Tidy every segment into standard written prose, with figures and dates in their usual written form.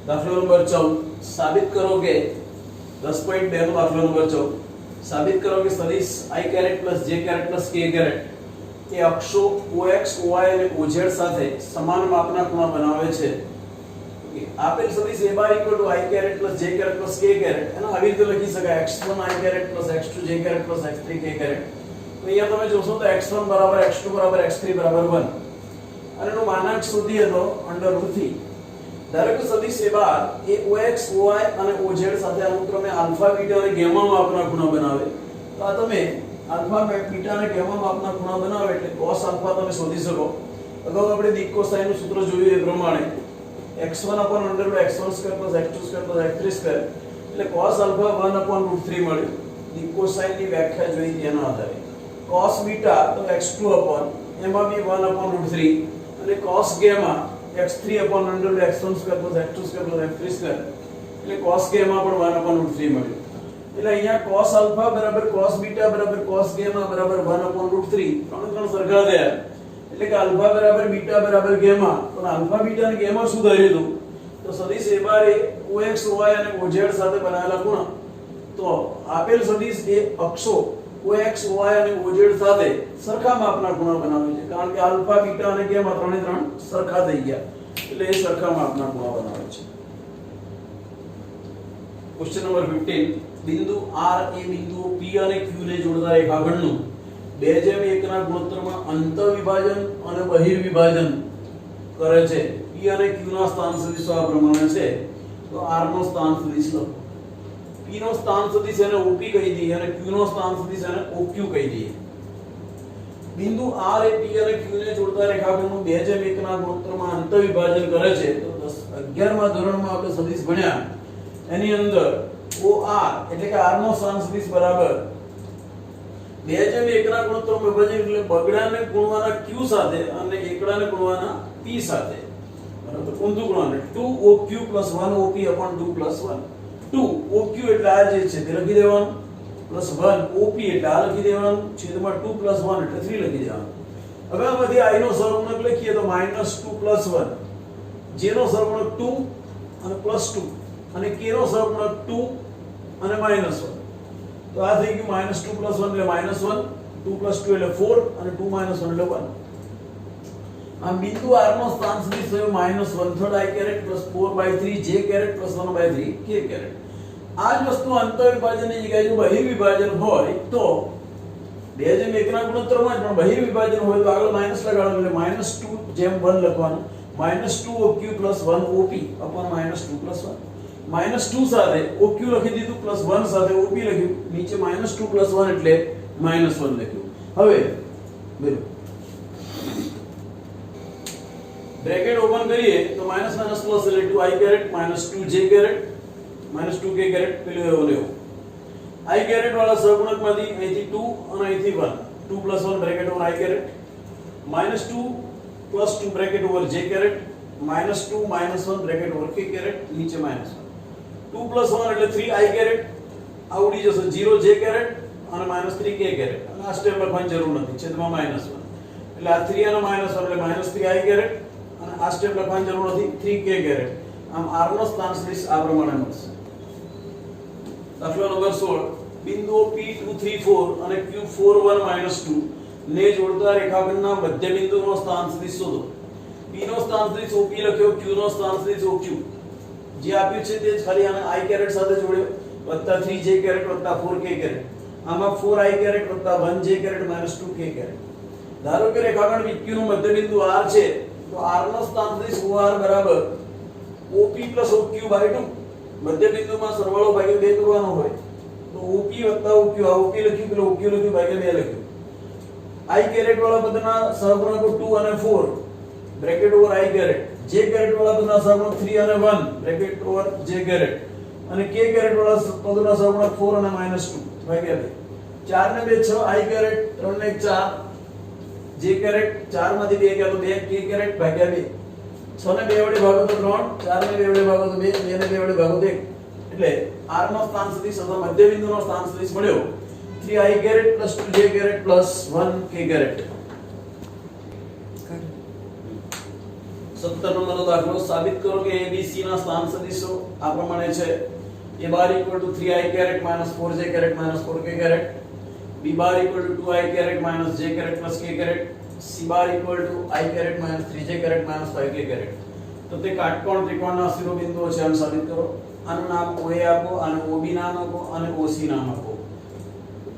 દાખલો નંબર 14 સાબિત કરો કે 10.2 નો દાખલો નંબર 14 સાબિત કરો કે સદિશ i caret plus j caret plus k caret એ અક્ષો ox oy અને oz સાથે સમાન માપના ખૂણા બનાવે છે. આપેલ સદિશ a bar equal to i caret plus j caret plus k caret એનો આવી રીતે લખી શકાય x1 i caret plus x2 j caret plus x3 k caret. તો અહીંયા તમે જોશો તો x1 બરાબર x2 બરાબર x3 બરાબર 1 અને એનો માનાંક શોધીએ તો √3. ધારો કે સદિશ a bar A ox oy અને oz સાથે અનુક્રમે આલ્ફા બીટા અને ગામા માપના ખૂણા બનાવે. તો આ તમે આલ્ફા બીટા અને ગામા માપના ખૂણા બનાવે એટલે cos આલ્ફા તમે શોધી શકો. અગાઉ આપણે દિક કોસાઇન નું સૂત્ર જોયું એ પ્રમાણે x1 upon x1 square plus x2 square plus x3 square એટલે cos alpha 1 upon √3 મળ્યું. દિક કોસાઇન ની વ્યાખ્યા જોઈ તેના આધારે cos બીટા તો x2 upon એમાં બી 1 upon √3 અને cos gamma x3 upon x1 square plus x2 square plus x3 square એટલે cos gamma પણ 1 upon √3 મળ્યું. એટલે અહીંયા cos alpha બરાબર cos બીટા બરાબર cos gamma બરાબર 1 upon √3 ત્રણ સરખા થયા એટલે કે આલ્ફા બરાબર બીટા બરાબર ગામા. પણ આલ્ફા બીટા અને ગામા શું ધાર્યું હતું? તો સદિશ a bar A ox oy અને oz સાથે બનાવેલા ખૂણા. તો આપેલ સદિશ એ અક્ષો ox oy અને oz સાથે સરખા માપના ખૂણા બનાવે છે કારણ કે આલ્ફા બીટા અને ગામા ત્રણે ત્રણ સરખા થઈ ગયા એટલે એ સરખા માપના ખૂણા બનાવે છે. ક્વેશ્ચન નંબર 15 બિંદુ r એ બિંદુઓ p અને q ને જોડતા રેખાખંડનું 2:1 ના ગુણોત્તરમાં અંતઃવિભાજન અને બહિર્વિભાજન કરે છે. p અને q ના સ્થાન સદિશો આ પ્રમાણે છે. તો r નો સ્થાન સદિશ લખો. p નો સ્થાન સદિશ એને op કહી દઈએ અને q નો સ્થાન સદિશ એને oq કહી દઈએ. બિંદુ r એ p અને q ને જોડતા રેખાખંડનું 2:1 ના ગુણોત્તરમાં અંતઃવિભાજન કરે છે. તો 11મા ધોરણમાં આપણે સદિશ ભણ્યા એની અંદર OR એટલે કે r નો સ્થાન સદિશ બરાબર 2:1 ના ગુણોત્તર વિભાજન એટલે બગડાને ગુણવાના q સાથે અને એકડાને ગુણવાના p સાથે બરાબર ઊંધું ગુણવાના 2oq 1 op upon 2 1 2oq એટલે આ જે છે તે લખી દેવાનું પ્લસ 1 op એટલે આ લખી દેવાનું છેદમાં 2 1 એટલે 3 લખી દેવાનું. હવે આમાંથી i નો સહગુણક લખીએ તો -2 1 j નો સહગુણક 2 અને +2 અને k નો સહગુણક 2 અને -1. તો આ થઈ ગયું -2 + 1 એટલે -1 2 + 2 એટલે 4 અને 2 - 1 એટલે 1. આમ બિંદુ r નો સ્થાન સદિશ થયો -1/3 i caret + 4/3 j caret + 1/3 k caret. આ જ વસ્તુ અંતઃવિભાજનની જગ્યાએ જો બહિર્વિભાજન હોય તો 2:1 ના ગુણોત્તરમાં જ પણ બહિર્વિભાજન હોય તો આગળ માઈનસ લગાડવાનું એટલે -2 જેમ 1 લખવાનું -2oq + 1 op upon -2 + 1 -2 સાથે oq લખી દીધું +1 સાથે op લખ્યું નીચે -2 + 1 એટલે -1 લખ્યું. હવે બોલો બ્રેકેટ ઓપન કરીએ તો માઈનસ માઈનસ પ્લસ એટલે 2i caret -2j caret -2k caret પેલું એવું લેવું. i કેરેટ વાળા સહગુણકમાંથી અહીંથી 2 અને અહીંથી 1 2 + 1 bracket over i caret -2 + 2 bracket over j caret -2 - 1 bracket over k caret નીચે -1 2 + 1 એટલે 3i કેરેટ આવડી જશે 0j કેરેટ અને -3k કેરેટ અને આ સ્ટેપ લખવાની જરૂર નથી છેદમાં -1 એટલે આ 3 અને -1 એટલે -3i કેરેટ અને આ સ્ટેપ લખવાની જરૂર નથી 3k કેરેટ. આમ r નો સ્થાન સદિશ આ પ્રમાણે મળશે. દાખલો નંબર 16 બિંદુઓ p2 3 4 અને q4 1 2 ને જોડતા રેખાખંડના મધ્ય બિંદુનો સ્થાન સદિશ શોધો. p નો સ્થાન સદિશ op લખ્યો q નો સ્થાન સદિશ oq જે આપ્યું છે તે જ ખાલી આને i કેરેટ સાથે જોડ્યો વત્તા 3j કેરેટ વત્તા 4k કેરેટ. આમાં 4i કેરેટ વત્તા 1j કેરેટ -2k કેરેટ. ધારો કે રેખાખંડ PQ નું મધ્ય બિંદુ r છે તો r નો સ્થાન સદિશ OR બરાબર OP + OQ/2 મધ્ય બિંદુમાં સરવાળો ભાગ્યા 2 કરવાનો હોય તો OP + OQ આ OP લખ્યું પેલો OQ લખ્યું ભાગ્યા 2 લખ્યું. i કેરેટ વાળા પદના સહગુણકો 2 અને 4 bracket over i caret j caret વાળા પદના સહગુણક 3 અને 1 બ્રેકેટ ઓવર j કેરેટ અને k કેરેટ વાળા પદના સહગુણક 4 અને -2 ભાગ્યા 2 4 ને 2 6 i કેરેટ 3 ને 4 j કેરેટ 4 માંથી 2 ગયા તો 2 k કેરેટ ભાગ્યા 2 6 ને 2 વડે ભાગો તો 3 4 ને 2 વડે ભાગો તો 2 2 ને 2 વડે ભાગો તો 1 એટલે r નો સ્થાન સદિશ અથવા મધ્ય બિંદુનો સ્થાન સદિશ મળ્યો 3i caret + 2j caret + 1k caret. 17 નંબરનો દાખલો સાબિત કરો કે ABC ના સ્થાન સદિશો આ પ્રમાણે છે a bar equal to 3i caret minus 4j caret minus 4k caret b bar equal to 2i caret minus j caret plus k caret c bar equal to i caret minus 3j caret minus 5k caret તો તે કાટકોણ ત્રિકોણના શિરોબિંદુઓ છે આમ સાબિત કરો આનું નામ OA આપો અને OB નામ આપો અને OC નામ આપો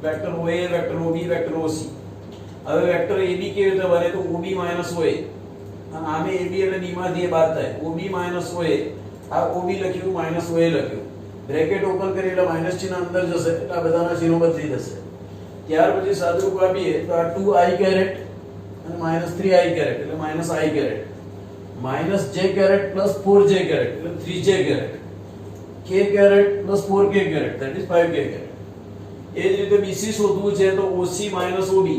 vector OA vector OB vector OC હવે વેક્ટર AB કેવી રીતે બને તો OB OA અને આમે AB એટલે B માંથી એ બાદ થાય OB OA આ OB લખ્યું OA લખ્યું બ્રેકેટ ઓપન કરી એટલે માઈનસ ચિહ્ન અંદર જશે એટલે આ બધાના ચિહ્નો બદલી જશે ત્યાર પછી સાદુરૂપ આપીએ તો આ 2i caret અને -3i caret એટલે -i caret -j caret plus 4j caret એટલે 3j caret k caret plus 4k caret that is 5k caret એ જ રીતે BC શોધવું છે તો OC OB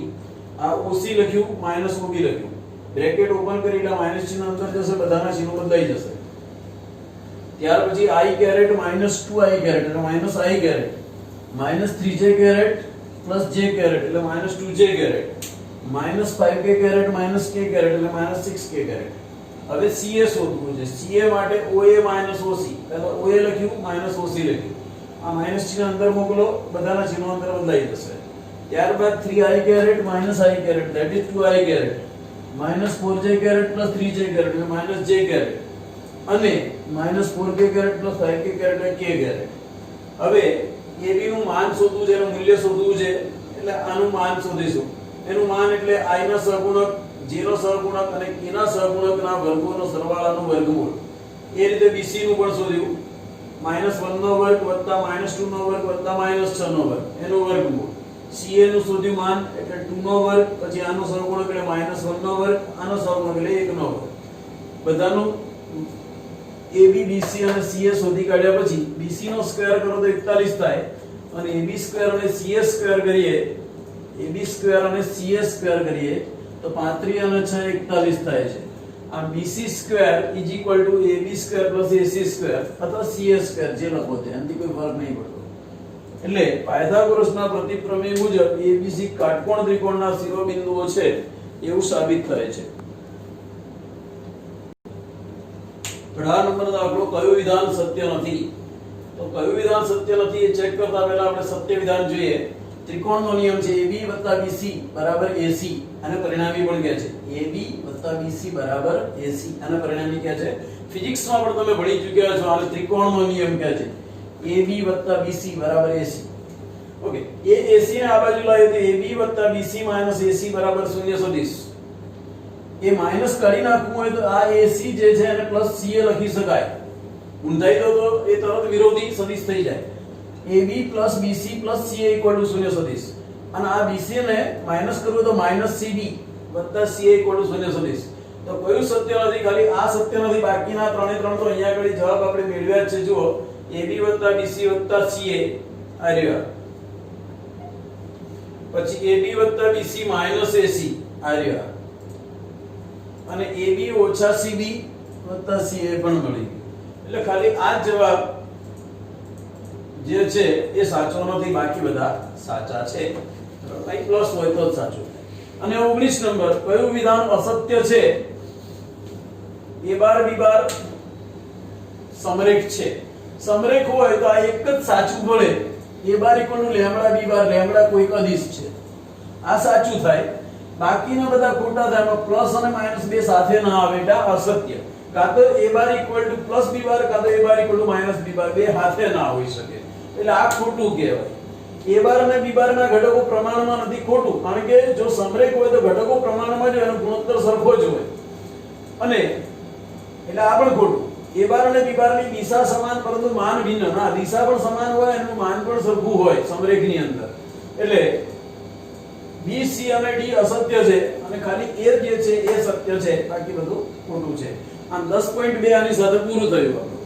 આ OC લખ્યું OB લખ્યું બ્રેકેટ ઓપન કરી એટલે માઈનસ ચિહ્ન અંદર જશે બધાના ચિહ્નો બદલાઈ જશે ત્યાર પછી i caret -2i caret એટલે -i caret -3j caret plus j caret એટલે -2j caret -5k caret -k caret એટલે -6k caret હવે CA શોધવું છે CA માટે OA OC પહેલા OA લખ્યું OC લખ્યું આ માઈનસ ચિહ્ન અંદર મોકલો બધાના ચિહ્નો અંદર બદલાઈ જશે ત્યારબાદ 3i caret -i caret that is 2i caret -4j caret plus 3j caret એટલે -j caret અને -4k caret plus 5k caret એટલે k caret હવે AB નું માન શોધવું છે એનું મૂલ્ય શોધવું છે એટલે આનું માન શોધીશું એનું માન એટલે i ના સહગુણક j નો સહગુણક અને k ના સહગુણકના વર્ગોનો સરવાળાનું વર્ગમૂળ એ રીતે BC નું પણ શોધ્યું -1 નો વર્ગ વત્તા -2 નો વર્ગ વત્તા -6 નો વર્ગ એનું વર્ગમૂળ CA નું શોધ્યું માન એટલે 2 નો વર્ગ પછી આનો સહગુણક એટલે -1 નો વર્ગ આનો સહગુણક એટલે 1 નો વર્ગ બધાનું AB BC અને CA શોધી કાઢ્યા પછી BC નો સ્ક્વેર કરો તો 41 થાય અને AB સ્ક્વેર અને CA સ્ક્વેર કરીએ AB સ્ક્વેર અને CA સ્ક્વેર કરીએ તો 35 અને 6 41 થાય છે આ BC square AB square AC square અથવા CA સ્ક્વેર જે લખો તે એનાથી કોઈ ફરક નહીં પડતો એટલે પાયથાગોરસના પ્રતિપ્રમેય મુજબ ABC કાટકોણ ત્રિકોણના શિરોબિંદુઓ છે એવું સાબિત થાય છે 18 નંબરનો દાખલો કયું વિધાન સત્ય નથી તો કયું વિધાન સત્ય નથી એ ચેક કરતા પહેલા આપણે સત્ય વિધાન જોઈએ ત્રિકોણનો નિયમ છે AB + BC = AC અને પરિણામી પણ કહે છે AB + BC = AC અને પરિણામી કહે છે ફિઝિક્સમાં પણ તમે ભણી ચૂક્યા છો આને ત્રિકોણનો નિયમ કહે છે AB + BC = AC ઓકે એ AC ને આ બાજુ લાવીએ તો AB + BC - AC = 0 સદિશ એ માઈનસ કાઢી નાખવું હોય તો આ AC જે છે એને પ્લસ CA લખી શકાય ઊંધાઈ દો તો એ તરત વિરોધી સદિશ થઈ જાય AB + BC + CA = 0 સદિશ અને આ BC ને માઈનસ કરવું તો -CB + CA = 0 સદિશ તો કયું સત્ય નથી ખાલી આ સત્ય નથી બાકીના ત્રણે ત્રણ તો અહીંયા આગળ જવાબ આપણે મેળવ્યા જ છે જુઓ AB + BC + CA આ રહ્યા પછી AB + BC - AC આ રહ્યા અને AB - CB + CA પણ મળી એટલે ખાલી આ જવાબ જે છે એ સાચો નથી બાકી બધા સાચા છે કઈ પ્લસ હોય તો જ સાચું અને 19 નંબર કયું વિધાન અસત્ય છે A બાર B બાર સમરેખ છે સમરેખ હોય તો આ એક જ સાચું પડે A બાર = λ B બાર λ કોઈક અદિશ છે આ સાચું થાય બાકીના બધા ખોટા થાય એમાં પ્લસ અને માઈનસ બે સાથે ના આવે એટલે અસત્ય કાં તો A બાર = પ્લસ B બાર કાં તો A બાર = માઈનસ B બાર બે સાથે ના હોઈ શકે એટલે આ ખોટું કહેવાય A બાર અને B બાર ના ઘટકો પ્રમાણમાં નથી ખોટું કારણ કે જો સમરેખ હોય તો ઘટકો પ્રમાણમાં જ એનો ગુણોત્તર સરખો જ હોય અને એટલે આ પણ ખોટું A બાર અને B બાર ની દિશા સમાન પરંતુ માન ભિન્ન ના દિશા પણ સમાન હોય અને માન પણ સરખું હોય સમરેખની અંદર એટલે B C અને D અસત્ય છે અને ખાલી A જે છે એ સત્ય છે બાકી બધું ખોટું છે આમ 10.2 આની સાથે પૂરું થયું